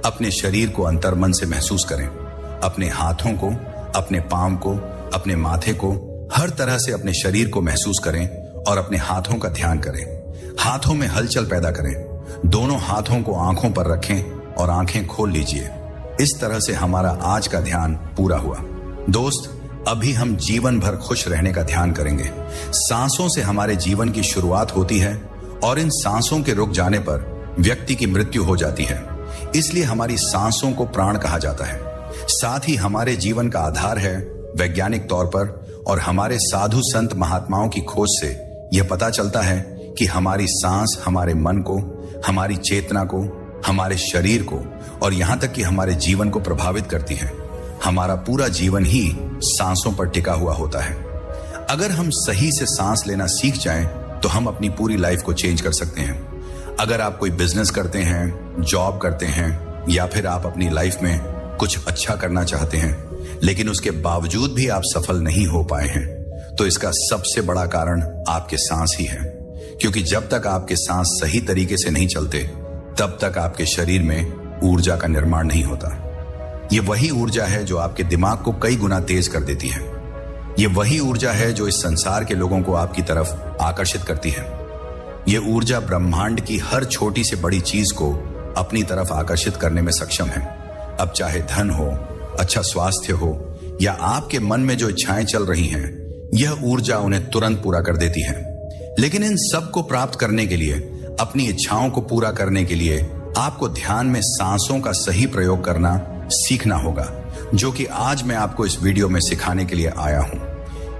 अपने शरीर को अंतर्मन से महसूस करें। अपने हाथों को, अपने पांव को, अपने माथे को, हर तरह से अपने शरीर को महसूस करें और अपने हाथों का ध्यान करें। हाथों में हलचल पैदा करें। दोनों हाथों को आंखों पर रखें और आंखें खोल लीजिए। इस तरह से हमारा आज का ध्यान पूरा हुआ। दोस्त, अभी हम जीवन भर खुश रहने का ध्यान करेंगे। सांसों से हमारे जीवन की शुरुआत होती है और इन सांसों के रुक जाने पर व्यक्ति की मृत्यु हो जाती है। इसलिए हमारी सांसों को प्राण कहा जाता है। साथ ही हमारे जीवन का आधार है वैज्ञानिक तौर पर, और हमारे साधु संत महात्माओं की खोज से यह पता चलता है कि हमारी सांस हमारे मन को, हमारी चेतना को, हमारे शरीर को और यहां तक कि हमारे जीवन को प्रभावित करती है। हमारा पूरा जीवन ही सांसों पर टिका हुआ होता है। अगर हम सही से सांस लेना सीख जाएं तो हम अपनी पूरी लाइफ को चेंज कर सकते हैं। अगर आप कोई बिजनेस करते हैं, जॉब करते हैं या फिर आप अपनी लाइफ में कुछ अच्छा करना चाहते हैं लेकिन उसके बावजूद भी आप सफल नहीं हो पाए हैं, तो इसका सबसे बड़ा कारण आपके सांस ही है। क्योंकि जब तक आपके सांस सही तरीके से नहीं चलते तब तक आपके शरीर में ऊर्जा का निर्माण नहीं होता। ये वही ऊर्जा है जो आपके दिमाग को कई गुना तेज कर देती है। ये वही ऊर्जा है जो इस संसार के लोगों को आपकी तरफ आकर्षित करती है। ये ऊर्जा ब्रह्मांड की हर छोटी से बड़ी चीज को अपनी तरफ आकर्षित करने में सक्षम है। अब चाहे धन हो, अच्छा स्वास्थ्य हो या आपके मन में जो इच्छाएं चल रही हैं, यह ऊर्जा उन्हें तुरंत पूरा कर देती है। लेकिन इन सब को प्राप्त करने के लिए, अपनी इच्छाओं को पूरा करने के लिए आपको ध्यान में सांसों का सही प्रयोग करना सीखना होगा, जो कि आज मैं आपको इस वीडियो में सिखाने के लिए आया हूं।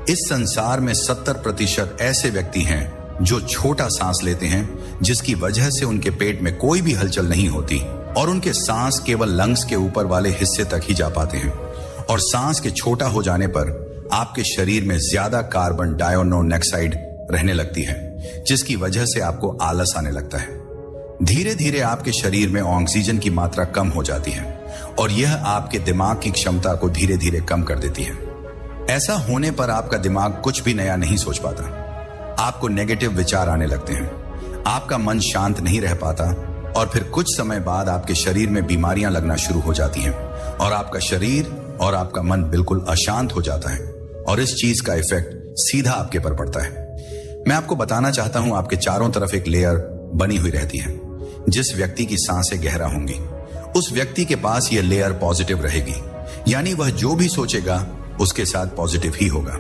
इस संसार में 70% ऐसे व्यक्ति हैं जो छोटा सांस लेते हैं, जिसकी वजह से उनके पेट में कोई भी हलचल नहीं होती और उनके सांस केवल लंग्स के ऊपर वाले हिस्से तक ही जा पाते हैं। और सांस के छोटा हो जाने पर आपके शरीर में ज्यादा कार्बन डाइऑक्साइड रहने लगती है, जिसकी वजह से आपको आलस आने लगता है। धीरे धीरे आपके शरीर में ऑक्सीजन की मात्रा कम हो जाती है और यह आपके दिमाग की क्षमता को धीरे धीरे कम कर देती है। ऐसा होने पर आपका दिमाग कुछ भी नया नहीं सोच पाता। आपको नेगेटिव विचार आने लगते हैं, आपका मन शांत नहीं रह पाता और फिर कुछ समय बाद आपके शरीर में बीमारियां लगना शुरू हो जाती हैं और आपका शरीर और आपका मन बिल्कुल अशांत हो जाता है और इस चीज का इफेक्ट सीधा आपके पर पड़ता है। मैं आपको बताना चाहता हूं, आपके चारों तरफ एक लेयर बनी हुई रहती है। जिस व्यक्ति की सांसें गहरा होंगी उस व्यक्ति के पास यह लेयर पॉजिटिव रहेगी, यानी वह जो भी सोचेगा उसके साथ पॉजिटिव ही होगा।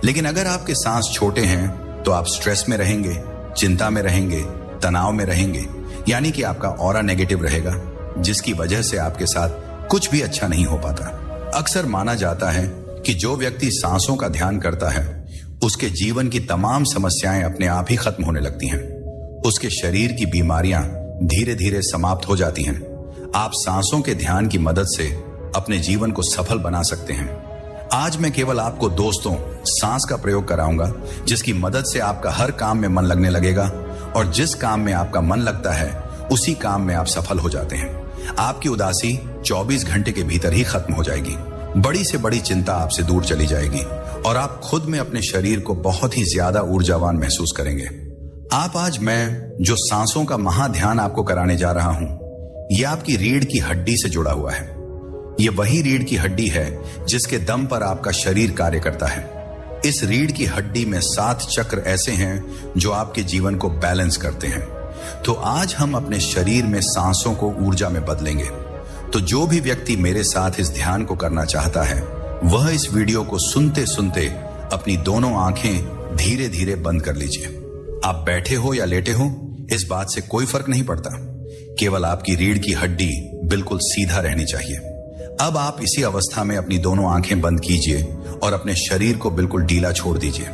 लेकिन अगर आपके सांस छोटे हैं तो आप स्ट्रेस में रहेंगे, चिंता में रहेंगे, तनाव में रहेंगे, यानी कि आपका ऑरा नेगेटिव रहेगा, जिसकी वजह से आपके साथ कुछ भी अच्छा नहीं हो पाता। अक्सर माना जाता है कि जो व्यक्ति सांसों का ध्यान करता है उसके जीवन की तमाम समस्याएं अपने आप ही खत्म होने लगती हैं। उसके शरीर की बीमारियां धीरे धीरे समाप्त हो जाती हैं। आप सांसों के ध्यान की मदद से अपने जीवन को सफल बना सकते हैं। आज मैं केवल आपको दोस्तों सांस का प्रयोग कराऊंगा, जिसकी मदद से आपका हर काम में मन लगने लगेगा और जिस काम में आपका मन लगता है उसी काम में आप सफल हो जाते हैं। आपकी उदासी 24 घंटे के भीतर ही खत्म हो जाएगी। बड़ी से बड़ी चिंता आपसे दूर चली जाएगी और आप खुद में अपने शरीर को बहुत ही ज्यादा ऊर्जावान महसूस करेंगे। आज मैं जो सांसों का महाध्यान आपको कराने जा रहा हूं, यह आपकी रीढ़ की हड्डी से जुड़ा हुआ है। यह वही रीढ़ की हड्डी है जिसके दम पर आपका शरीर कार्य करता है। इस रीढ़ की हड्डी में 7 चक्र ऐसे हैं जो आपके जीवन को बैलेंस करते हैं। तो आज हम अपने शरीर में सांसों को ऊर्जा में बदलेंगे। तो जो भी व्यक्ति मेरे साथ इस ध्यान को करना चाहता है वह इस वीडियो को सुनते सुनते अपनी दोनों आंखें धीरे धीरे बंद कर लीजिए। आप बैठे हो या लेटे हो, इस बात से कोई फर्क नहीं पड़ता। केवल आपकी रीढ़ की हड्डी बिल्कुल सीधा रहनी चाहिए। अब आप इसी अवस्था में अपनी दोनों आंखें बंद कीजिए और अपने शरीर को बिल्कुल ढीला छोड़ दीजिए।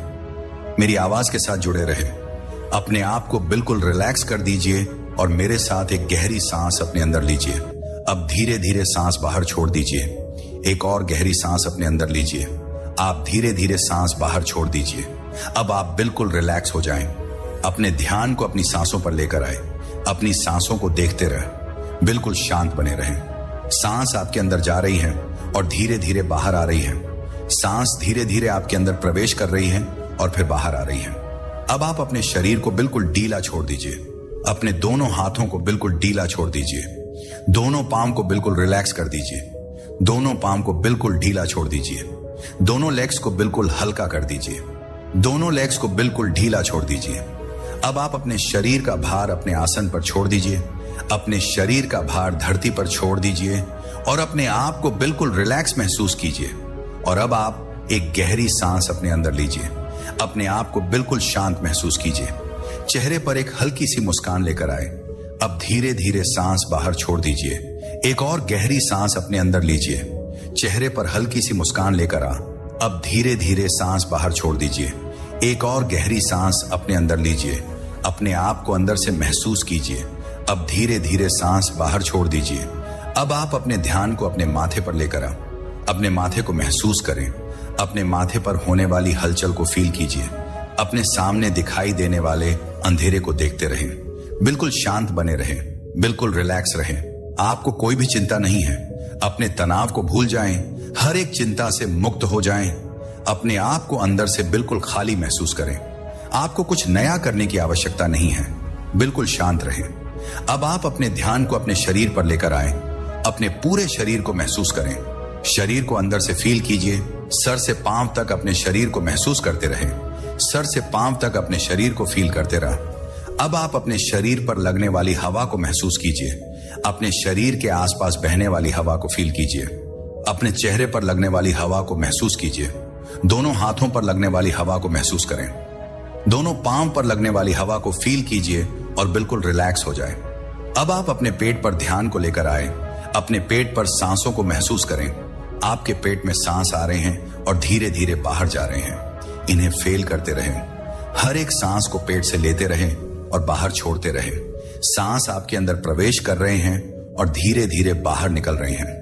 मेरी आवाज के साथ जुड़े रहे। अपने आप को बिल्कुल रिलैक्स कर दीजिए और मेरे साथ एक गहरी सांस अपने अंदर लीजिए। अब धीरे धीरे सांस बाहर छोड़ दीजिए। एक और गहरी सांस अपने अंदर लीजिए। आप धीरे धीरे सांस बाहर छोड़ दीजिए। अब आप बिल्कुल रिलैक्स हो जाएं। अपने ध्यान को अपनी सांसों पर लेकर आए। अपनी सांसों को देखते रहें, बिल्कुल शांत बने रहें। सांस आपके अंदर जा रही है और धीरे धीरे बाहर आ रही है। सांस धीरे धीरे आपके अंदर प्रवेश कर रही है और फिर बाहर आ रही है। अब आप अपने शरीर को बिल्कुल ढीला छोड़ दीजिए। अपने दोनों हाथों को बिल्कुल ढीला छोड़ दीजिए। दोनों पाम को बिल्कुल रिलैक्स कर दीजिए। दोनों पाम को बिल्कुल ढीला छोड़ दीजिए। दोनों लेग्स को बिल्कुल हल्का कर दीजिए। दोनों लेग्स को बिल्कुल ढीला छोड़ दीजिए। अब आप अपने शरीर का भार अपने आसन पर छोड़ दीजिए। अपने शरीर का भार धरती पर छोड़ दीजिए और अपने आप को बिल्कुल रिलैक्स महसूस कीजिए। और अब आप एक गहरी सांस अपने अंदर लीजिए। अपने आप को बिल्कुल शांत महसूस कीजिए। चेहरे पर एक हल्की सी मुस्कान लेकर आए। अब धीरे धीरे सांस बाहर छोड़ दीजिए। एक और गहरी सांस अपने अंदर लीजिए। चेहरे पर हल्की सी मुस्कान लेकर आ। अब धीरे धीरे सांस बाहर छोड़ दीजिए। एक और गहरी सांस अपने अंदर लीजिए। अपने आप को अंदर से महसूस कीजिए। अब धीरे धीरे सांस बाहर छोड़ दीजिए। अब आप अपने ध्यान को अपने माथे पर लेकर आ। अपने माथे को महसूस करें। अपने माथे पर होने वाली हलचल को फील कीजिए। अपने सामने दिखाई देने वाले अंधेरे को देखते रहें। बिल्कुल शांत बने रहें। बिल्कुल रिलैक्स रहें। आपको कोई भी चिंता नहीं है। अपने तनाव को भूल जाएं। हर एक चिंता से मुक्त हो जाएं। अपने आप को अंदर से बिल्कुल खाली महसूस करें। आपको कुछ नया करने की आवश्यकता नहीं है। बिल्कुल शांत रहें। अब आप अपने ध्यान को अपने शरीर पर लेकर आए। अपने पूरे शरीर को महसूस करें। शरीर को अंदर से फील कीजिए। सर से पांव तक अपने शरीर को महसूस करते रहें। सर से पांव तक अपने शरीर को फील करते रहा। अब आप अपने शरीर पर लगने वाली हवा को महसूस कीजिए। अपने शरीर के आसपास बहने वाली हवा को फील कीजिए। अपने चेहरे पर लगने वाली हवा को महसूस कीजिए। दोनों हाथों पर लगने वाली हवा को महसूस करें। दोनों पांव पर लगने वाली हवा को फील कीजिए और बिल्कुल रिलैक्स हो जाए। अब आप अपने पेट पर ध्यान को लेकर आए। अपने पेट पर सांसों को महसूस करें। आपके पेट में सांस आ रहे हैं और धीरे धीरे बाहर जा रहे हैं। इन्हें फेल करते रहें। हर एक सांस को पेट से लेते रहें और बाहर छोड़ते रहें। सांस आपके अंदर प्रवेश कर रहे हैं और धीरे धीरे बाहर निकल रहे हैं।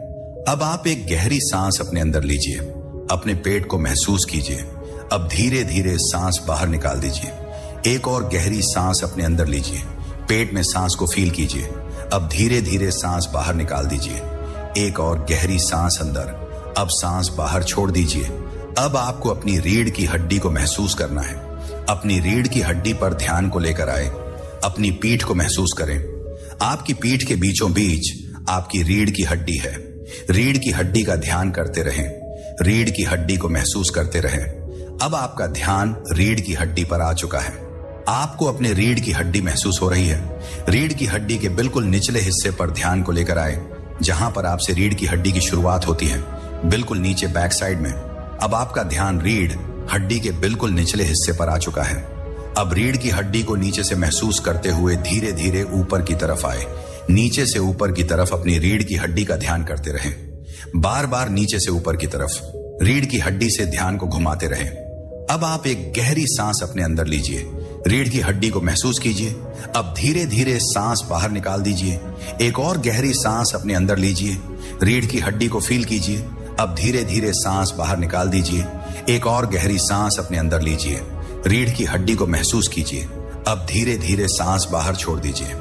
अब आप एक गहरी सांस अपने अंदर लीजिए, अपने पेट को महसूस कीजिए। अब धीरे धीरे सांस बाहर निकाल दीजिए। एक और गहरी सांस अपने अंदर लीजिए, पेट में सांस को फील कीजिए। अब धीरे धीरे सांस बाहर निकाल दीजिए। एक और गहरी सांस अंदर, अब सांस बाहर छोड़ दीजिए। अब आपको अपनी रीढ़ की हड्डी को महसूस करना है। अपनी रीढ़ की हड्डी पर ध्यान को लेकर आए। अपनी पीठ को महसूस करें। आपकी पीठ के बीचों बीच आपकी रीढ़ की हड्डी है। रीढ़ की हड्डी का ध्यान करते रहें। रीढ़ की हड्डी को महसूस करते रहें। अब आपका ध्यान रीढ़ की हड्डी पर आ चुका है। आपको अपने रीढ़ की हड्डी महसूस हो रही है। रीढ़ की हड्डी के बिल्कुल निचले हिस्से पर ध्यान को लेकर आए, जहां पर आपसे रीढ़ की हड्डी की शुरुआत होती है, बिल्कुल नीचे बैक साइड में। अब आपका ध्यान रीढ़ हड्डी के बिल्कुल निचले हिस्से पर आ चुका है। अब रीढ़ की हड्डी को नीचे से महसूस करते हुए धीरे धीरे ऊपर की तरफ आए। नीचे से ऊपर की तरफ अपनी रीढ़ की हड्डी का ध्यान करते रहें। बार बार नीचे से ऊपर की तरफ रीढ़ की हड्डी से ध्यान को घुमाते रहें। अब आप एक गहरी सांस अपने अंदर लीजिए। रीढ़ की हड्डी को महसूस कीजिए। अब धीरे धीरे सांस बाहर निकाल दीजिए। एक और गहरी सांस अपने अंदर लीजिए। रीढ़ की हड्डी को फील कीजिए। अब धीरे धीरे सांस बाहर निकाल दीजिए। एक और गहरी सांस अपने अंदर लीजिए। रीढ़ की हड्डी को महसूस कीजिए। अब धीरे धीरे सांस बाहर छोड़ दीजिए।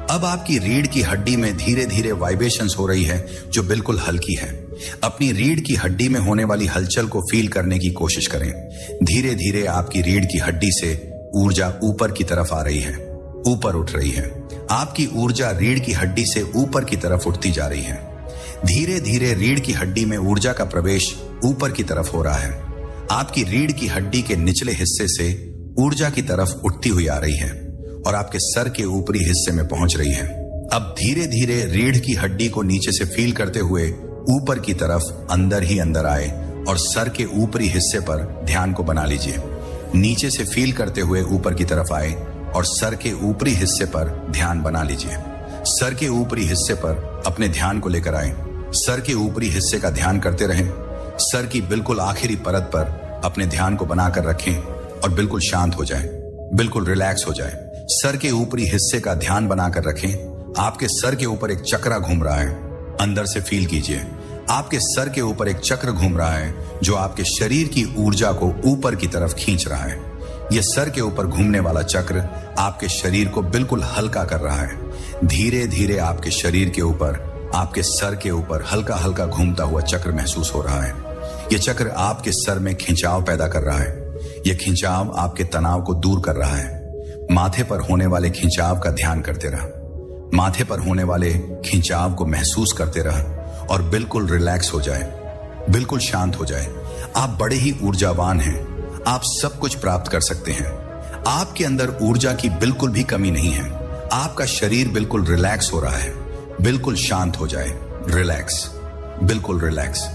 अब आपकी रीढ़ की हड्डी में धीरे धीरे वाइब्रेशंस हो रही है, जो बिल्कुल हल्की है। अपनी रीढ़ की हड्डी में होने वाली हलचल को फील करने की कोशिश करें। धीरे धीरे आपकी रीढ़ की हड्डी से ऊर्जा ऊपर की तरफ आ रही है, ऊपर उठ रही है। आपकी ऊर्जा रीढ़ की हड्डी से ऊपर की तरफ उठती जा रही है। धीरे धीरे रीढ़ की हड्डी में ऊर्जा का प्रवेश ऊपर की तरफ हो रहा है। आपकी रीढ़ की हड्डी के निचले हिस्से से ऊर्जा की तरफ उठती हुई आ रही है और आपके सर के ऊपरी हिस्से में पहुंच रही है। अब धीरे धीरे रीढ़ की हड्डी को नीचे से फील करते हुए ऊपर की तरफ अंदर ही अंदर आए और सर के ऊपरी हिस्से पर ध्यान को बना लीजिए। नीचे से फील करते हुए ऊपर की तरफ आए और सर के ऊपरी हिस्से पर ध्यान बना लीजिए। सर के ऊपरी हिस्से पर अपने ध्यान को लेकर आए। सर के ऊपरी हिस्से का ध्यान करते रहें। सर की बिल्कुल आखिरी परत पर अपने ध्यान को बनाकर रखें और बिल्कुल शांत हो जाएं, बिल्कुल रिलैक्स हो जाएं। सर के ऊपरी हिस्से का ध्यान बनाकर रखें। आपके सर के ऊपर एक चक्रा घूम रहा है। अंदर से फील कीजिए। आपके सर के ऊपर एक चक्र घूम रहा है, जो आपके शरीर की ऊर्जा को ऊपर की तरफ खींच रहा है। यह सर के ऊपर घूमने वाला चक्र आपके शरीर को बिल्कुल हल्का कर रहा है। धीरे धीरे आपके शरीर के ऊपर, आपके सर के ऊपर हल्का हल्का घूमता हुआ चक्र महसूस हो रहा है। यह चक्र आपके सर में खिंचाव पैदा कर रहा है। यह खिंचाव आपके तनाव को दूर कर रहा है। माथे पर होने वाले खिंचाव का ध्यान करते रहा। माथे पर होने वाले खिंचाव को महसूस करते रहा और बिल्कुल रिलैक्स हो जाए, बिल्कुल शांत हो जाए। आप बड़े ही ऊर्जावान हैं। आप सब कुछ प्राप्त कर सकते हैं। आपके अंदर ऊर्जा की बिल्कुल भी कमी नहीं है। आपका शरीर बिल्कुल रिलैक्स हो रहा है। बिल्कुल शांत हो जाए। रिलैक्स, बिल्कुल रिलैक्स।